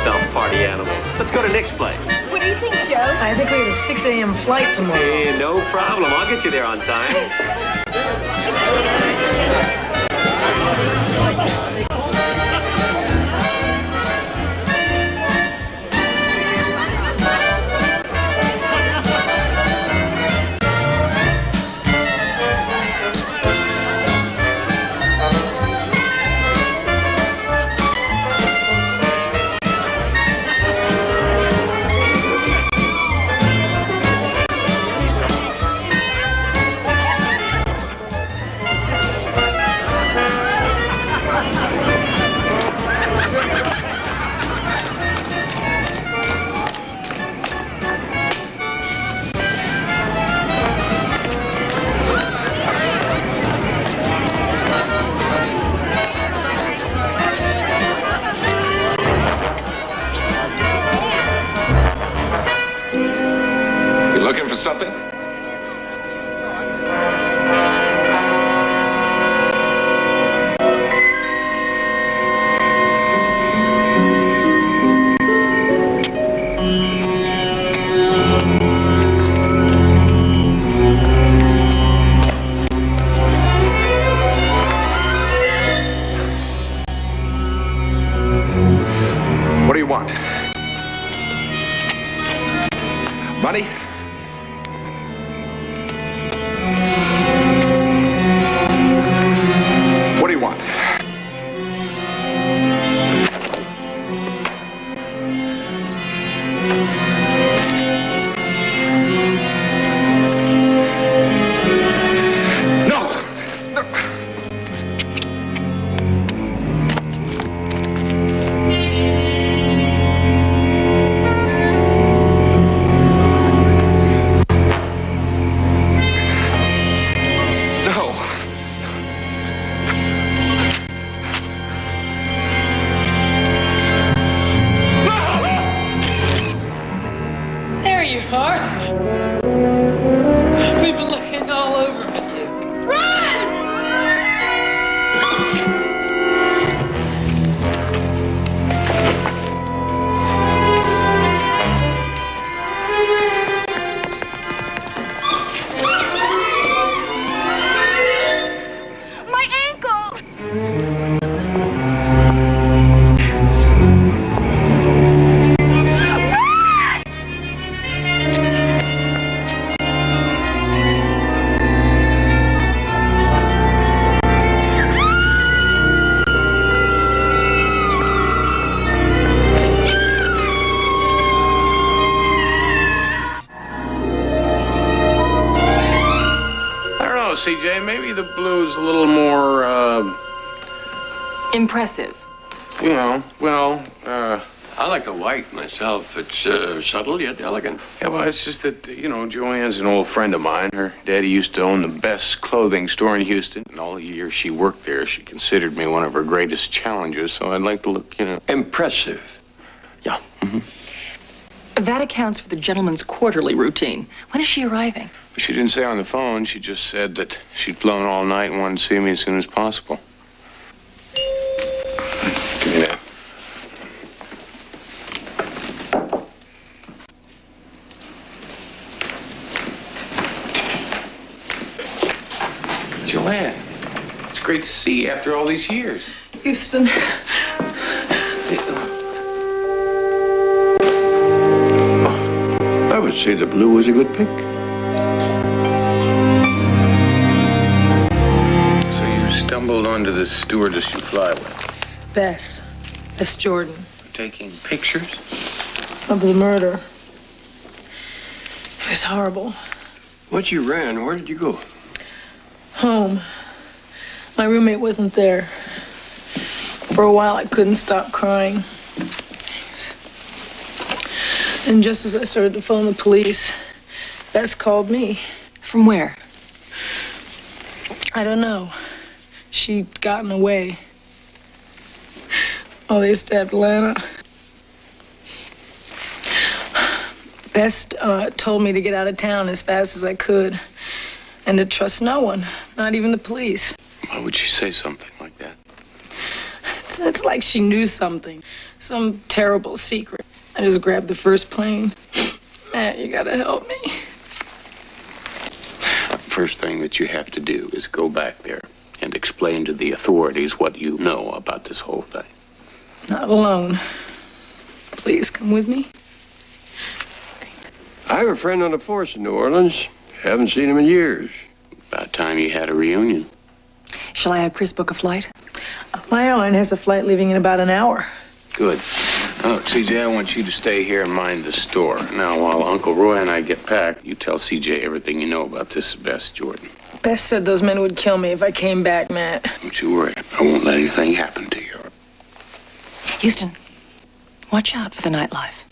yourself, party animals. Let's go to Nick's place. What do you think, Joe? I think we have a 6 a.m. flight tomorrow. Hey, no problem. I'll get you there on time. Looking for something? What do you want? Money? What do you want? No! No! There you are. We've been looking all over for you. My ankle! I don't know, CJ. Maybe the blue's a little more, Impressive. I like the white myself. It's subtle yet elegant. yeah, well, it's just that, Joanne's an old friend of mine. Her daddy used to own the best clothing store in Houston. And all the years she worked there, she considered me one of her greatest challenges. So I'd like to look, Impressive. Yeah. That accounts for the gentleman's quarterly routine. When is she arriving? But she didn't say on the phone. She just said that she'd flown all night and wanted to see me as soon as possible. Give me that. Joanne, it's great to see you after all these years. Houston. I would say the blue was a good pick. So you stumbled onto the stewardess you fly with, Bess Jordan. taking pictures? Of the murder. It was horrible. Once you ran, where did you go? Home. My roommate wasn't there. For a while, I couldn't stop crying. And just as I started to phone the police, Bess called me. From where? I don't know. She'd gotten away. Oh, they stabbed Lana. Bess told me to get out of town as fast as I could and to trust no one, not even the police. Why would you say something like that? It's It's like she knew something, some terrible secret. I just grabbed the first plane. Matt, you gotta help me. First thing that you have to do is go back there and explain to the authorities what you know about this whole thing. Not alone. Please come with me. I have a friend on the force in New Orleans. Haven't seen him in years. About time you had a reunion. Shall I have Chris book a flight? My airline has a flight leaving in about an hour. Good. Oh, CJ, I want you to stay here and mind the store. Now, while Uncle Roy and I get packed, you tell CJ everything you know about this Bess Jordan. Bess said those men would kill me if I came back, Matt. Don't you worry. I won't let anything happen to you. Houston, watch out for the nightlife.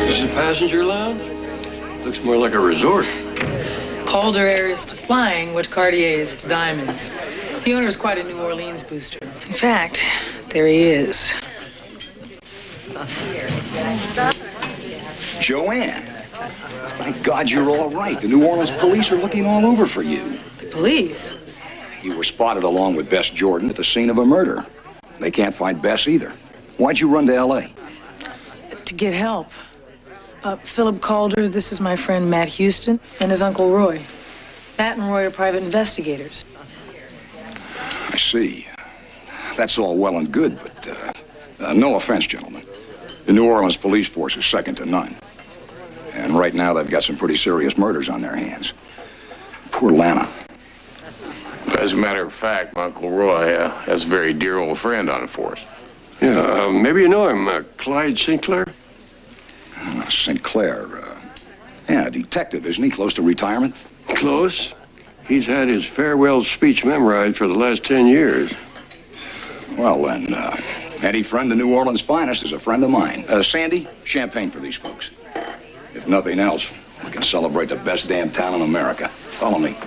This is a passenger lounge? Looks more like a resort. Calder Air is to flying what Cartier is to diamonds. The owner's quite a New Orleans booster. In fact, there he is. Joanne, thank God you're all right. The New Orleans police are looking all over for you. The police? You were spotted along with Bess Jordan at the scene of a murder. They can't find Bess either. Why'd you run to L.A.? To get help. Philip Calder, this is my friend Matt Houston, and his Uncle Roy. Matt and Roy are private investigators. I see. That's all well and good, but no offense, gentlemen. The New Orleans police force is second to none. And right now they've got some pretty serious murders on their hands. Poor Lana. As a matter of fact, Uncle Roy has a very dear old friend on the force. Yeah, maybe you know him, Clyde Sinclair? Sinclair, yeah, a detective, isn't he? Close to retirement? Close. He's had his farewell speech memorized for the last 10 years. Well, then, any friend of New Orleans' finest is a friend of mine. Sandy, champagne for these folks. If nothing else, we can celebrate the best damn town in America. Follow me.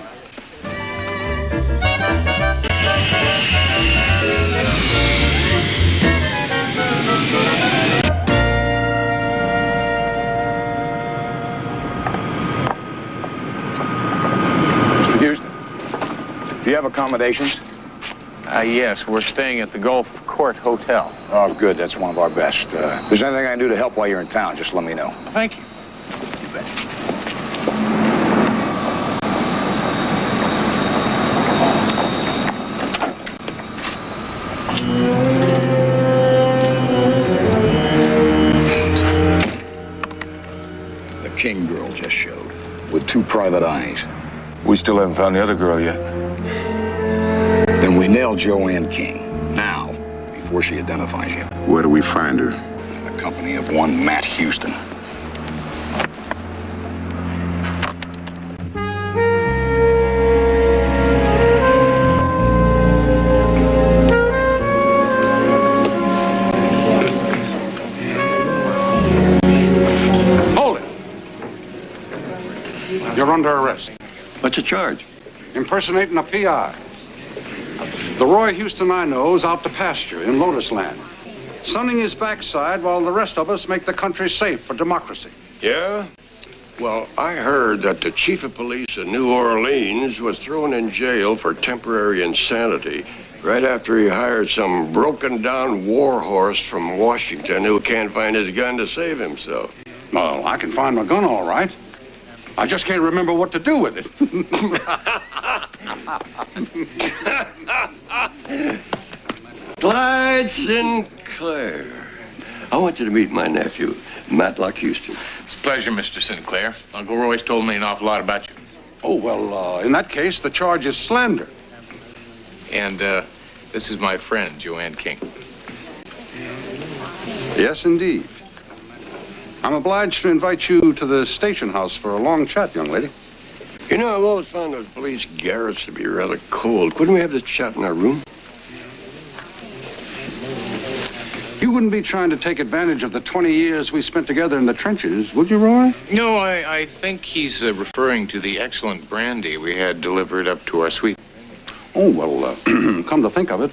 Mr. Houston, do you have accommodations? Yes, we're staying at the Gulf Court Hotel. Oh, good. That's one of our best. If there's anything I can do to help while you're in town, just let me know. Thank you. You bet. The King girl just showed, with 2 private eyes. We still haven't found the other girl yet. Then we nail Joanne King, now, before she identifies you. Where do we find her? In the company of one Matt Houston. Hold it. You're under arrest. What's the charge? Impersonating a PI. The Roy Houston I know is out to pasture in Lotus Land, sunning his backside while the rest of us make the country safe for democracy. Yeah? Well, I heard that the chief of police in New Orleans was thrown in jail for temporary insanity right after he hired some broken-down war horse from Washington who can't find his gun to save himself. Well, I can find my gun all right. I just can't remember what to do with it. Clyde Sinclair. I want you to meet my nephew, Matlock Houston. It's a pleasure, Mr. Sinclair. Uncle Roy's told me an awful lot about you. Oh, well, in that case, the charge is slander. And this is my friend, Joanne King. Yes, indeed. I'm obliged to invite you to the station house for a long chat, young lady. You know, I've always found those police garrets to be rather cold. Couldn't we have this chat in our room? You wouldn't be trying to take advantage of the 20 years we spent together in the trenches, would you, Roy? No, I think he's referring to the excellent brandy we had delivered up to our suite. Oh, well, come to think of it,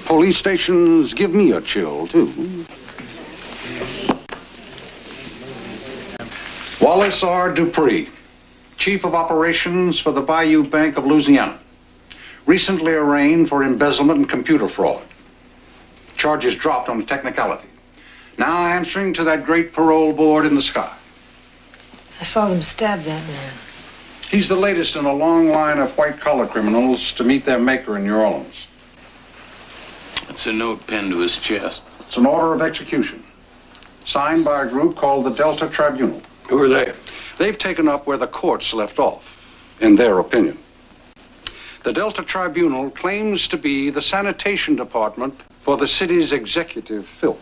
police stations give me a chill, too. Wallace R. Dupree, Chief of Operations for the Bayou Bank of Louisiana. Recently arraigned for embezzlement and computer fraud. Charges dropped on a technicality. Now answering to that great parole board in the sky. I saw them stab that man. He's the latest in a long line of white-collar criminals to meet their maker in New Orleans. It's a note pinned to his chest. It's an order of execution, signed by a group called the Delta Tribunal. Who are they? They've taken up where the courts left off, in their opinion. The Delta Tribunal claims to be the sanitation department for the city's executive filth.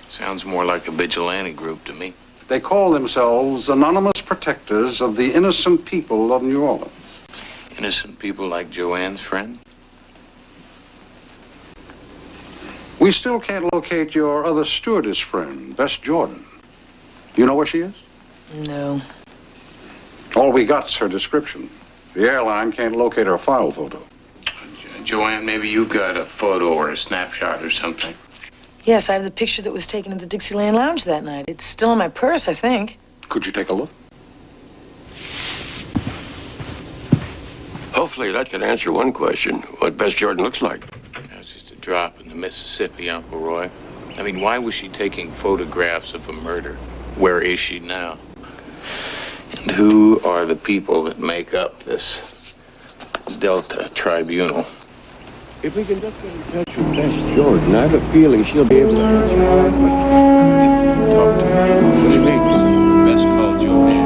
Sounds more like a vigilante group to me. They call themselves anonymous protectors of the innocent people of New Orleans. Innocent people like Joanne's friend? We still can't locate your other stewardess friend, Bess Jordan. You know where she is? No. All we got's her description. The airline can't locate her file photo. Joanne, maybe you got a photo or a snapshot or something. Yes, I have the picture that was taken at the Dixieland Lounge that night. It's still in my purse, I think. Could you take a look? Hopefully that could answer one question, what Bess Jordan looks like. That's just a drop in the Mississippi, Uncle Roy. I mean, why was she taking photographs of a murder? Where is she now? And who are the people that make up this Delta Tribunal? If we can just get in touch with Bess Jordan, I have a feeling she'll be able to answer our question. Talk to her. What do you mean? Best call Joanne.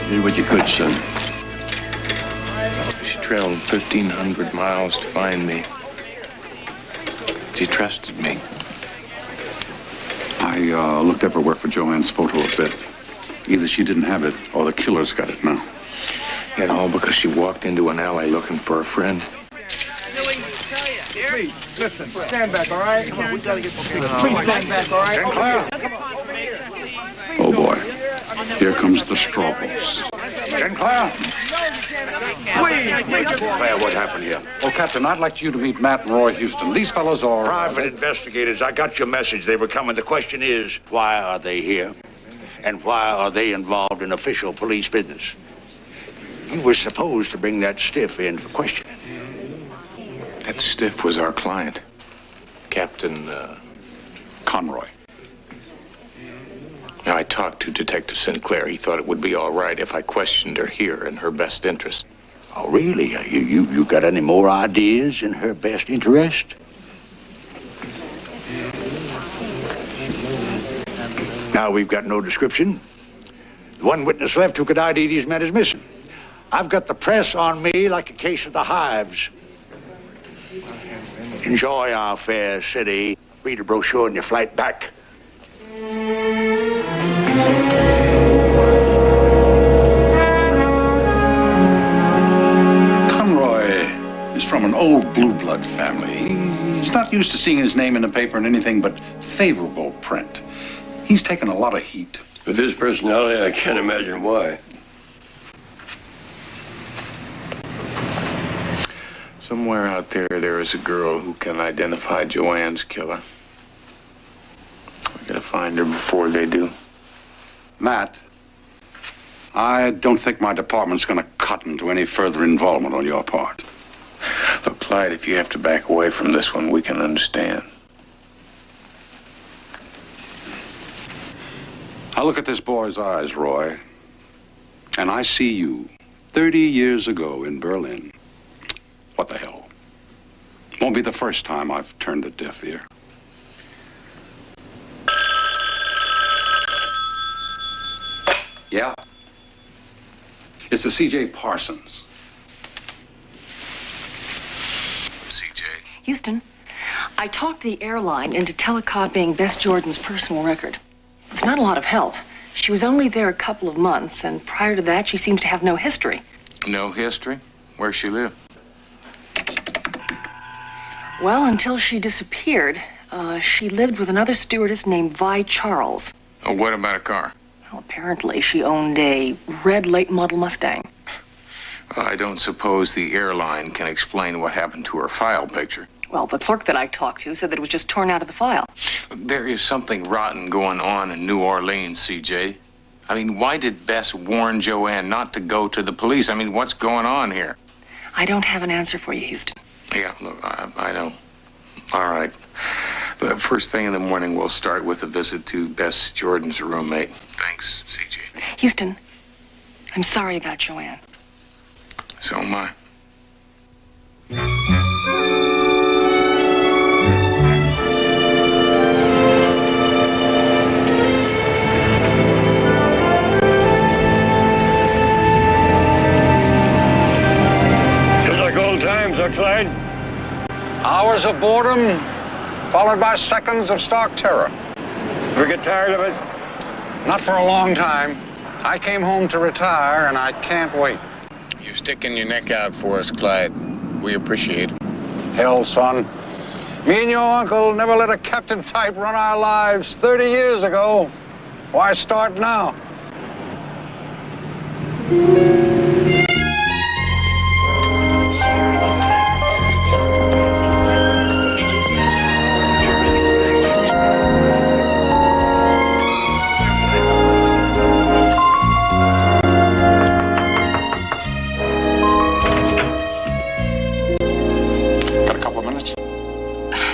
Did what you could, son. She traveled 1,500 miles to find me. She trusted me. I looked everywhere for Joanne's photo of Beth. Either she didn't have it, or the killer's got it now. And all because she walked into an alley looking for a friend. Please, listen, stand back, all right? Come on, we gotta get... Please stand back, all right? Oh, boy. Here comes the Strawbles. Sinclair! Claire, what happened here? Oh, Captain, I'd like you to meet Matt and Roy Houston. These fellows are... Private investigators. I got your message. They were coming. The question is, why are they here? And why are they involved in official police business? You were supposed to bring that stiff in for questioning. That stiff was our client. Captain, Conroy. Now, I talked to Detective Sinclair. He thought it would be all right if I questioned her here in her best interest. Oh, really? You got any more ideas in her best interest? Now we've got no description. The one witness left who could ID these men is missing. I've got the press on me like a case of the hives. Enjoy our fair city. Read a brochure on your flight back. Conroy is from an old blue blood family. He's not used to seeing his name in the paper in anything but favorable print. He's taken a lot of heat. With his personality, I can't imagine why. Somewhere out there is a girl who can identify Joanne's killer. We gotta find her before they do. Matt, I don't think my department's gonna cut into any further involvement on your part. Look, Clyde, if you have to back away from this one, we can understand. I look at this boy's eyes, Roy, and I see you 30 years ago in Berlin. What the hell? Won't be the first time I've turned a deaf ear. Yeah? It's the C.J. Parsons. CJ. Houston, I talked the airline into telecopying Bess Jordan's personal record. It's not a lot of help. She was only there a couple of months, and prior to that, she seems to have no history. No history? Where's she live? Well, until she disappeared, she lived with another stewardess named Vi Charles. Oh, what about a car? Well, apparently she owned a red late model Mustang. Well, I don't suppose the airline can explain what happened to her file picture. Well, the clerk that I talked to said that it was just torn out of the file. There is something rotten going on in New Orleans, CJ. I mean, why did Bess warn Joanne not to go to the police? I mean, what's going on here? I don't have an answer for you, Houston. Yeah, look, I know. All right. The first thing in the morning, we'll start with a visit to Bess Jordan's roommate. Thanks, CJ. Houston, I'm sorry about Joanne. So am I. Clyde? Hours of boredom, followed by seconds of stark terror. Ever get tired of it? Not for a long time. I came home to retire, and I can't wait. You're sticking your neck out for us, Clyde. We appreciate it. Hell, son. Me and your uncle never let a captain type run our lives 30 years ago. Why start now?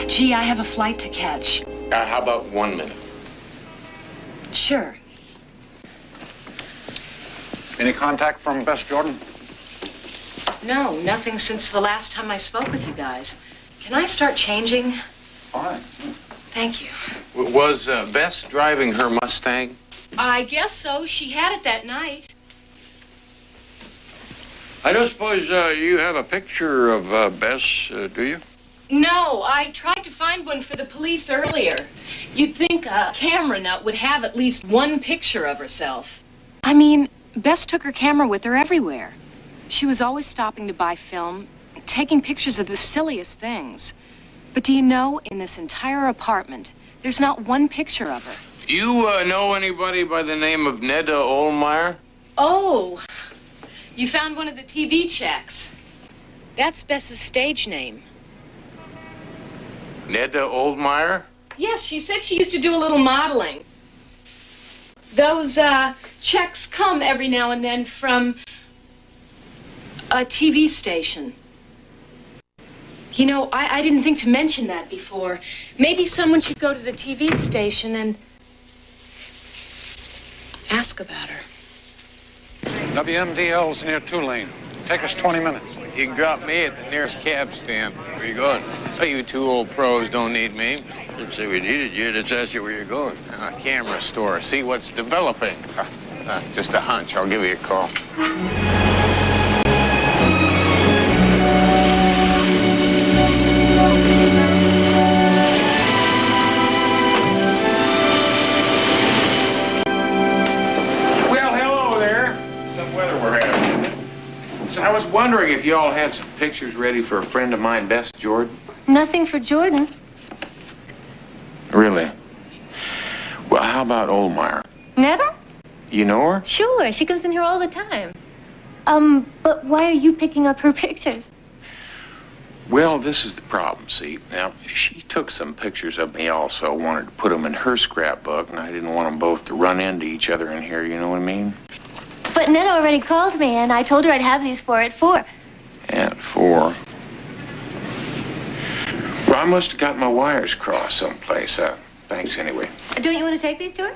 Gee, I have a flight to catch. How about 1 minute? Sure. Any contact from Bess Jordan? No, nothing since the last time I spoke with you guys. Can I start changing? All right. Thank you. Was Bess driving her Mustang? I guess so. She had it that night. I don't suppose you have a picture of Bess, do you? No, I tried to find one for the police earlier. You'd think a camera nut would have at least one picture of herself. I mean, Bess took her camera with her everywhere. She was always stopping to buy film, taking pictures of the silliest things. But do you know, in this entire apartment, there's not one picture of her. You know anybody by the name of Neda Olmeyer? Oh, you found one of the TV checks. That's Bess's stage name. Neda Olmeyer? Yes, she said she used to do a little modeling. Those checks come every now and then from a TV station. You know, I didn't think to mention that before. Maybe someone should go to the TV station and ask about her. WMDL's near Tulane. Take us 20 minutes. You can drop me at the nearest cab stand. Where you going? Oh, you two old pros don't need me. Didn't say we needed you. Let's ask you where you're going. Camera store. See what's developing. Just a hunch. I'll give you a call. Well, hello there. Some weather we're having. So I was wondering if you all had some pictures ready for a friend of mine, Bess Jordan. Nothing for Jordan. Really? Well, how about Oldmeyer? Netta? You know her? Sure, she comes in here all the time. But why are you picking up her pictures? Well, this is the problem, see. Now, she took some pictures of me also, wanted to put them in her scrapbook, and I didn't want them both to run into each other in here, you know what I mean? But Netta already called me, and I told her I'd have these for her at 4. At 4. Well, I must have got my wires crossed someplace. Thanks anyway. Don't you want to take these to her?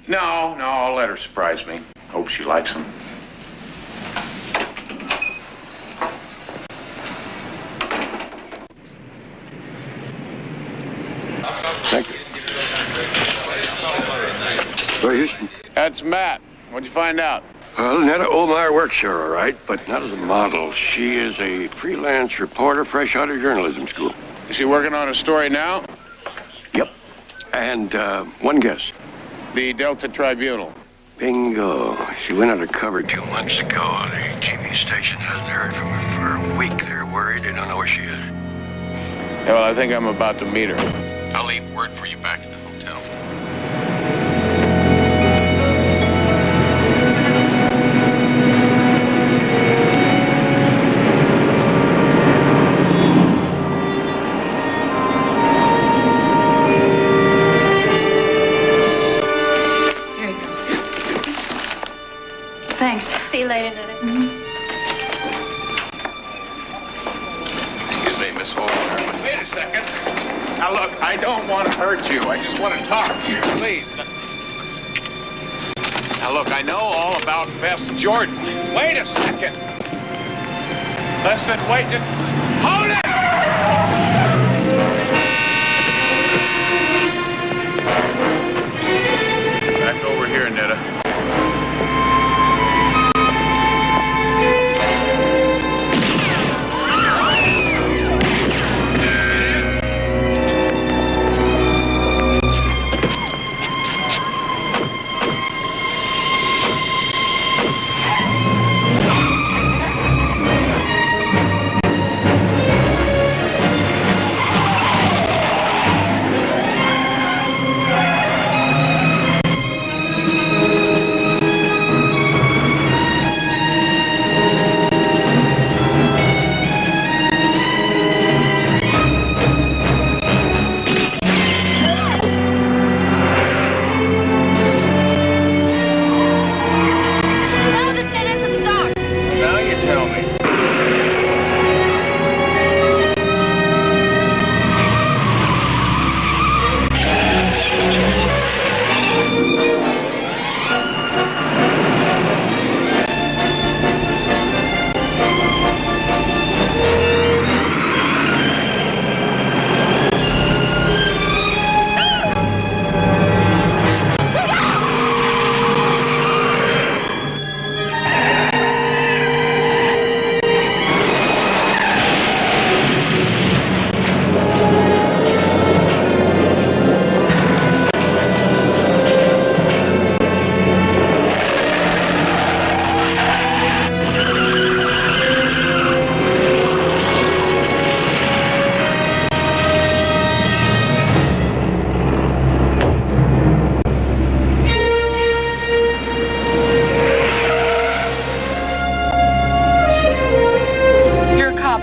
No, I'll let her surprise me. Hope she likes them. Thank you. Well, Houston. That's Matt. What'd you find out? Well, Netta Oldmeyer works here, all right, but not as a model. She is a freelance reporter fresh out of journalism school. Is she working on a story now? Yep. And one guess. The Delta Tribunal. Bingo. She went undercover 2 months ago. The TV station hasn't heard from her for a week. They're worried. They don't know where she is. Yeah, well, I think I'm about to meet her. I'll leave word for you back at the hotel. Thanks. See you later, Netta. Excuse me, Miss Holder. Wait a second. Now, look, I don't want to hurt you. I just want to talk to you, please. Now, look, I know all about Bess Jordan. Wait a second. Listen, wait, just hold it! Back over here, Netta.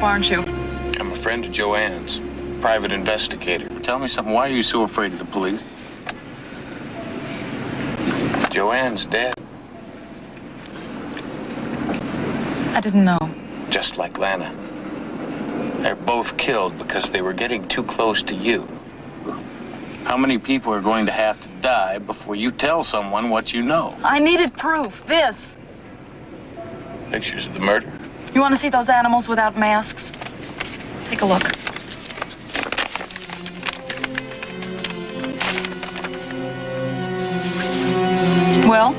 Aren't you? I'm a friend of Joanne's, private investigator. Tell me something. Why are you so afraid of the police? Joanne's dead. I didn't know. Just like Lana. They're both killed because they were getting too close to you. How many people are going to have to die before you tell someone what you know? I needed proof. This. Pictures of the murder? You want to see those animals without masks? Take a look. Well?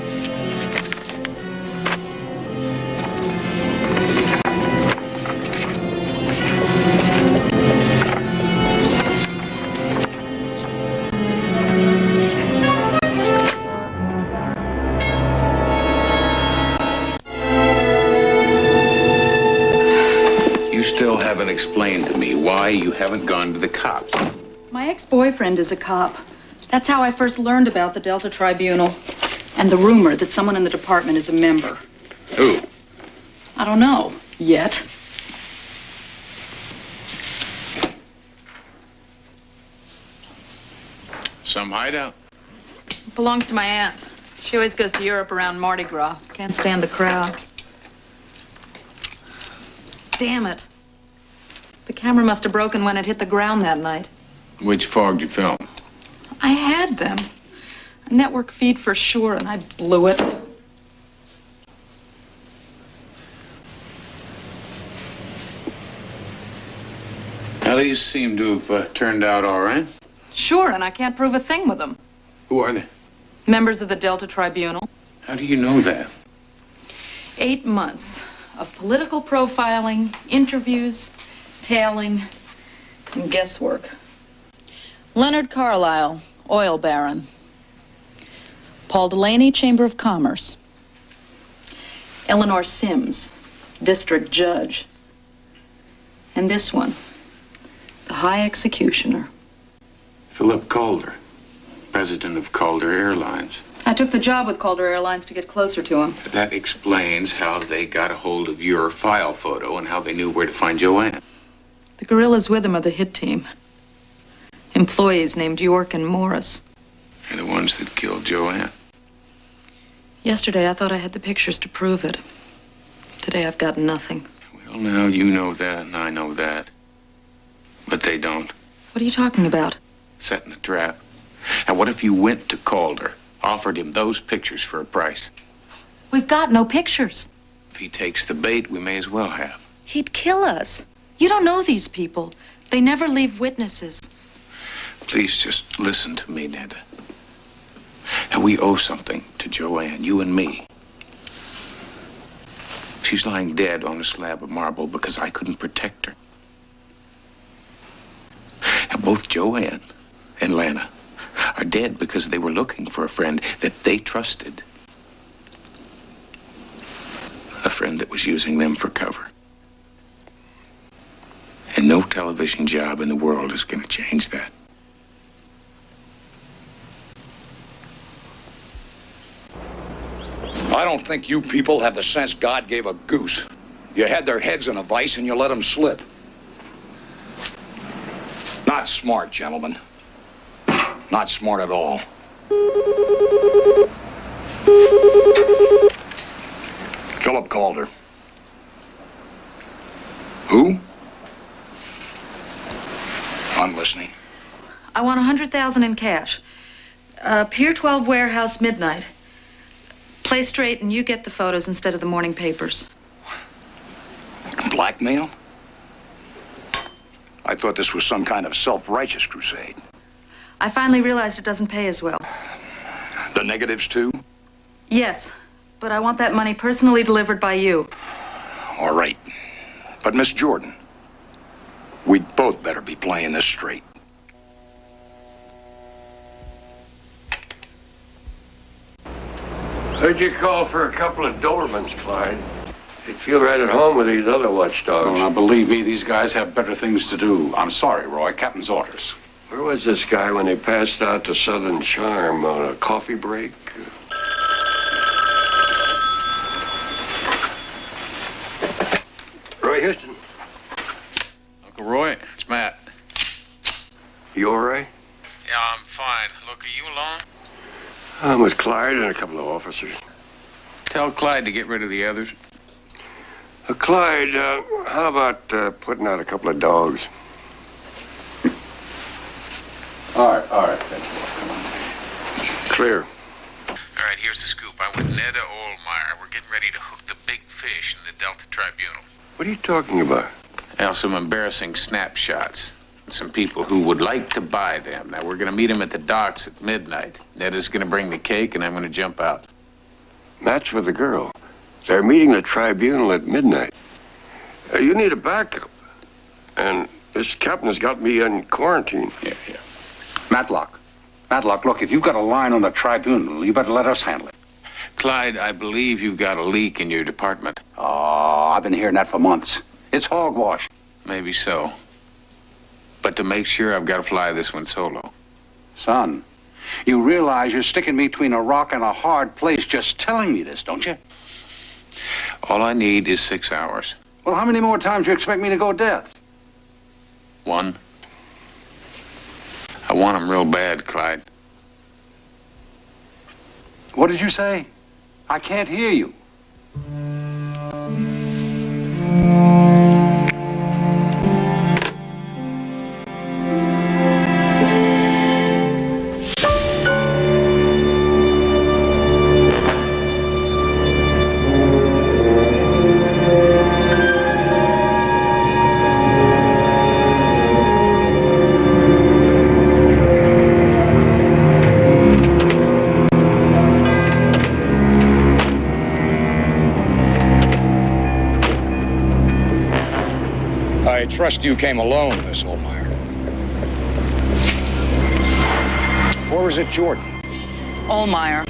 You still haven't explained to me why you haven't gone to the cops. My ex-boyfriend is a cop. That's how I first learned about the Delta Tribunal and the rumor that someone in the department is a member. Who? I don't know yet. Some hideout? It belongs to my aunt. She always goes to Europe around Mardi Gras. Can't stand the crowds. Damn it. The camera must have broken when it hit the ground that night. Which fogged you film? I had them. A network feed for sure, and I blew it. Well, these seem to have turned out all right. Sure, and I can't prove a thing with them. Who are they? Members of the Delta Tribunal. How do you know that? 8 months of political profiling, interviews, tailing, and guesswork. Leonard Carlisle, oil baron. Paul Delaney, Chamber of Commerce. Eleanor Sims, district judge. And this one, the high executioner. Philip Calder, president of Calder Airlines. I took the job with Calder Airlines to get closer to him. That explains how they got a hold of your file photo and how they knew where to find Joanne. The guerrillas with him are the hit team. Employees named York and Morris. And the ones that killed Joanne. Yesterday, I thought I had the pictures to prove it. Today, I've got nothing. Well, now you know that and I know that. But they don't. What are you talking about? Setting a trap. And what if you went to Calder, offered him those pictures for a price? We've got no pictures. If he takes the bait, we may as well have. He'd kill us. You don't know these people. They never leave witnesses. Please just listen to me, Ned. And we owe something to Joanne, you and me. She's lying dead on a slab of marble because I couldn't protect her. And both Joanne and Lana are dead because they were looking for a friend that they trusted. A friend that was using them for cover. And no television job in the world is going to change that. I don't think you people have the sense God gave a goose. You had their heads in a vice and you let them slip. Not smart, gentlemen. Not smart at all. Philip Calder. Who? I'm listening. I want $100,000 in cash. Pier 12 warehouse, midnight. Play straight and you get the photos instead of the morning papers. Blackmail? I thought this was some kind of self-righteous crusade. I finally realized it doesn't pay as well. The negatives, too? Yes, but I want that money personally delivered by you. All right. But, Miss Jordan, we'd both better be playing this straight. Heard you call for a couple of Dobermans, Clyde. You'd feel right at home with these other watchdogs. Oh, now, believe me, these guys have better things to do. I'm sorry, Roy. Captain's orders. Where was this guy when he passed out to Southern Charm on a coffee break? Roy Houston. Uncle Roy, it's Matt. You all right? Yeah, I'm fine. Look, are you alone? I'm with Clyde and a couple of officers. Tell Clyde to get rid of the others. Clyde, how about putting out a couple of dogs? All right. Come on. Clear. All right, here's the scoop. I'm with Neda Olmeyer. We're getting ready to hook the big fish in the Delta Tribunal. What are you talking about? Well, some embarrassing snapshots. Some people who would like to buy them. Now, we're going to meet them at the docks at midnight. Ned is going to bring the cake, and I'm going to jump out. That's with the girl. They're meeting the tribunal at midnight. You need a backup. And this captain's got me in quarantine. Yeah. Matlock, look, if you've got a line on the tribunal, you better let us handle it. Clyde, I believe you've got a leak in your department. Oh, I've been hearing that for months. It's hogwash. Maybe so. But to make sure, I've got to fly this one solo. Son, you realize you're sticking me between a rock and a hard place just telling me this, don't you? All I need is 6 hours. Well, how many more times do you expect me to go deaf? 1. I want him real bad, Clyde. What did you say? I can't hear you. I trust you came alone, Miss Olmeyer. Or is it Jordan? Olmeyer.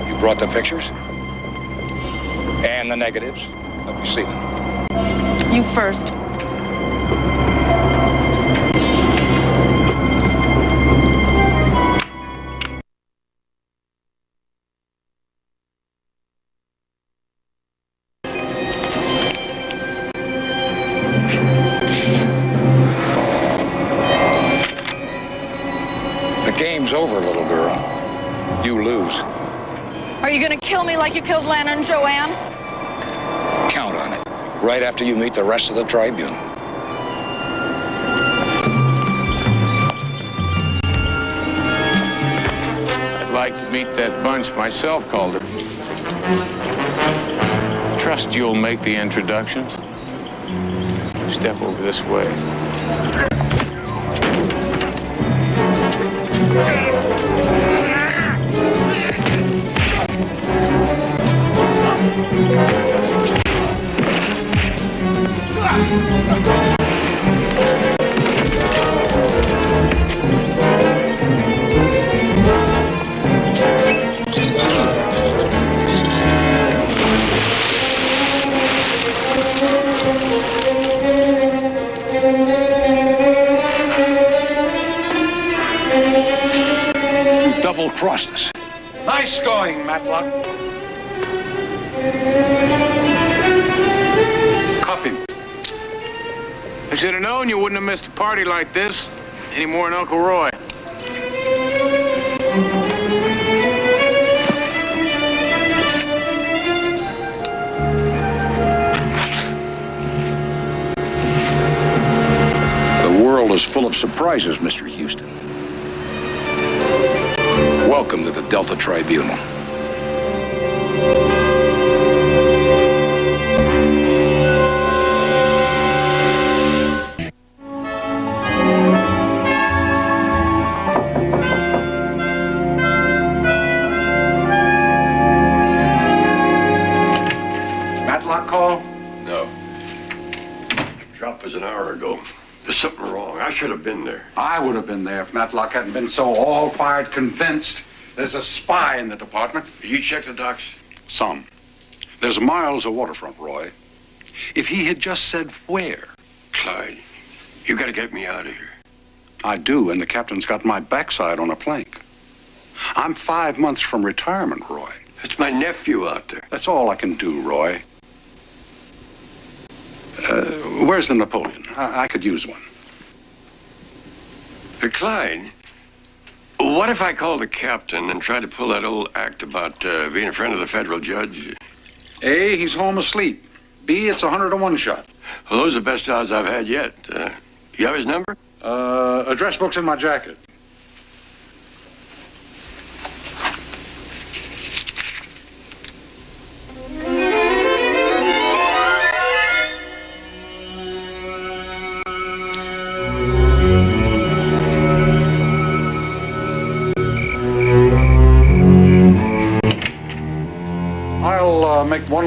You brought the pictures? And the negatives? Let me see them. You first. Game's over, little girl. You lose. Are you gonna kill me like you killed Lana and Joanne? Count on it. Right after you meet the rest of the tribunal. I'd like to meet that bunch myself, Calder. Trust you'll make the introductions. Step over this way. Double-crossed us. Nice going, Matlock. Coffee. I should have known you wouldn't have missed a party like this any more than Uncle Roy. The world is full of surprises, Mr. Houston. Welcome to the Delta Tribunal. Matlock call? No. Drop was an hour ago. There's something wrong. I should have been there. I would have been there if Matlock hadn't been so all-fired convinced there's a spy in the department. You check the docks? Some. There's miles of waterfront, Roy. If he had just said where. Clyde, you gotta get me out of here. I do, and the captain's got my backside on a plank. I'm 5 months from retirement, Roy. It's my nephew out there. That's all I can do, Roy. Where's the Napoleon? I could use one. Clyde, what if I call the captain and try to pull that old act about being a friend of the federal judge? A, he's home asleep. B, it's 100 to 1 shot. Well, those are the best odds I've had yet. You have his number? Address book's in my jacket.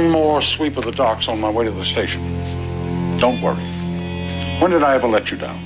one more sweep of the docks on my way to the station. Don't worry. When did I ever let you down?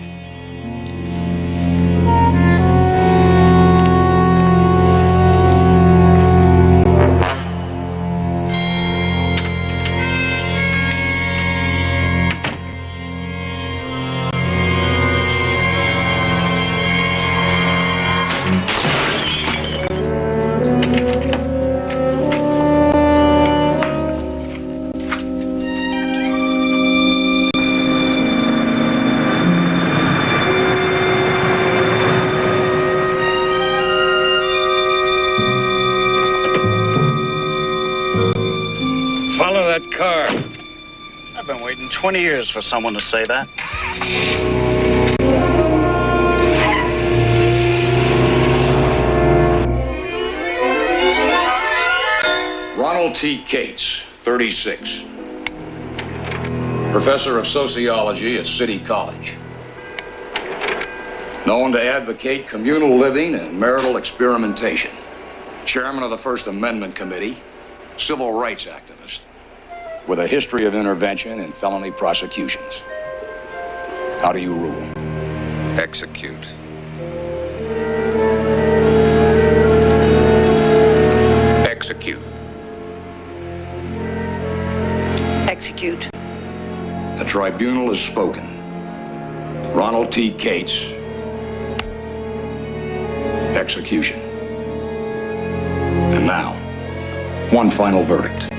Follow that car. I've been waiting 20 years for someone to say that. Ronald T. Cates, 36. Professor of sociology at City College. Known to advocate communal living and marital experimentation. Chairman of the First Amendment Committee, civil rights activist, with a history of intervention in felony prosecutions. How do you rule? Execute. Execute. Execute. The tribunal has spoken. Ronald T. Cates. Execution. And now, one final verdict.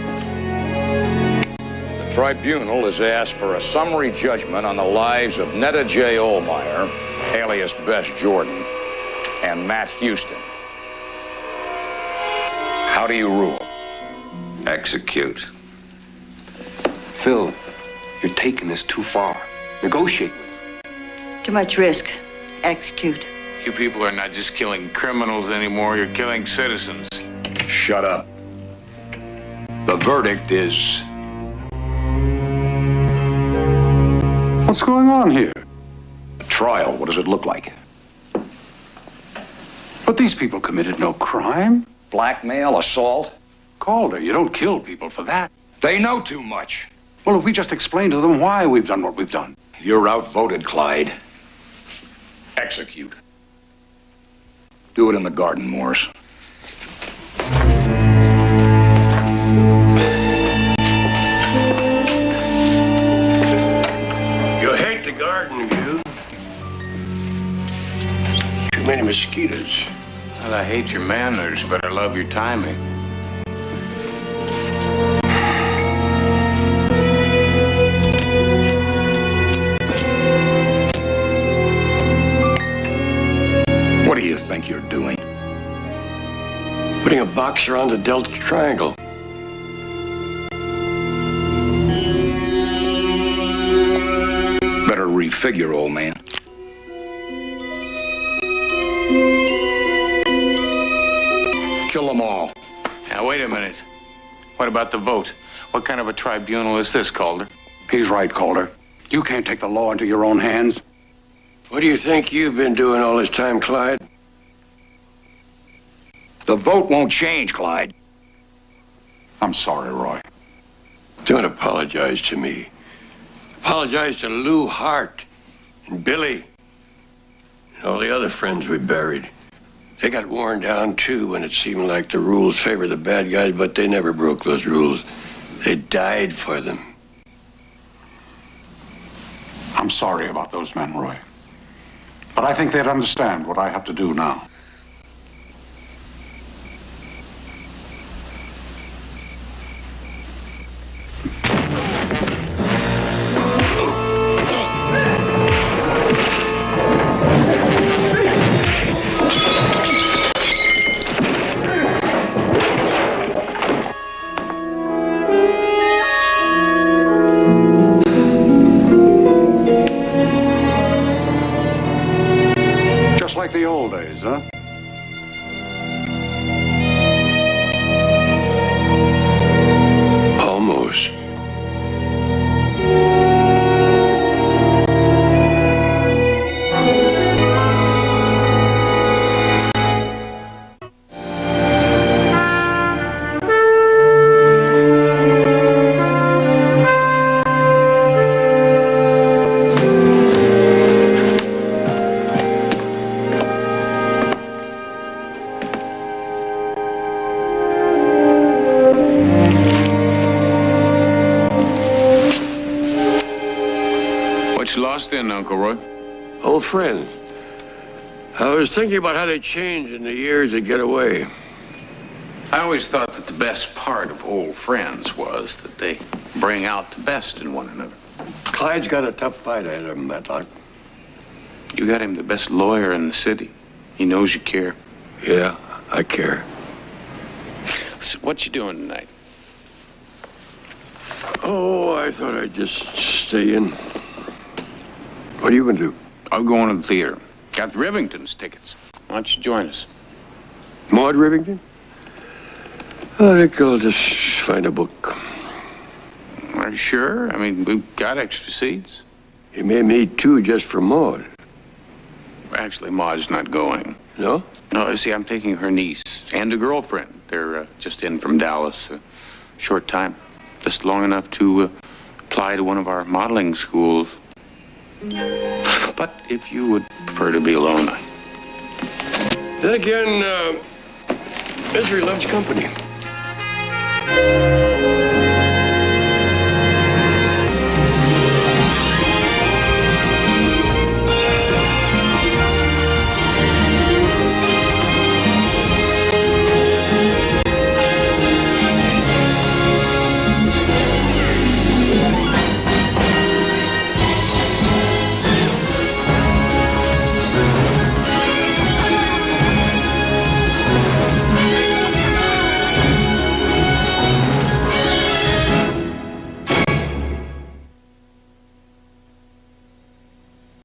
The tribunal has asked for a summary judgment on the lives of Netta J. Ohlmeyer, alias Bess Jordan, and Matt Houston. How do you rule? Execute. Phil, you're taking this too far. Negotiate with him. Too much risk. Execute. You people are not just killing criminals anymore, you're killing citizens. Shut up. The verdict is... What's going on here? A trial. What does it look like? But these people committed no crime. Blackmail, assault. Calder, you don't kill people for that. They know too much. Well, if we just explain to them why we've done what we've done. You're outvoted, Clyde. Execute. Do it in the garden, Morris. You hate the garden, you. Too many mosquitoes. Well, I hate your manners, but I love your timing. What do you think you're doing? Putting a box around the Delta Triangle. Better refigure, old man. Kill them all. Now, wait a minute. What about the vote? What kind of a tribunal is this, Calder? He's right, Calder. You can't take the law into your own hands. What do you think you've been doing all this time, Clyde? The vote won't change, Clyde. I'm sorry, Roy. Don't apologize to me. Apologize to Lou Hart and Billy and all the other friends we buried. They got worn down, too, when it seemed like the rules favor the bad guys, but they never broke those rules. They died for them. I'm sorry about those men, Roy. But I think they'd understand what I have to do now. Like the old days, huh? Almost. bust in, Uncle Roy. Old friends. I was thinking about how they changed in the years they get away. I always thought that the best part of old friends was that they bring out the best in one another. Clyde's got a tough fight ahead of him, Matlock. You got him the best lawyer in the city. He knows you care. Yeah, I care. So what you doing tonight? Oh, I thought I'd just stay in. What are you gonna do? I'm going to the theater. Got the Rivington's tickets. Why don't you join us? Maud Rivington? I think I'll just find a book. Are you sure? I mean, we've got extra seats. You may need two just for Maud. Actually, Maud's not going. No? No, see, I'm taking her niece and a girlfriend. They're just in from Dallas a short time. Just long enough to apply to one of our modeling schools. But if you would prefer to be alone, Then again, misery loves company.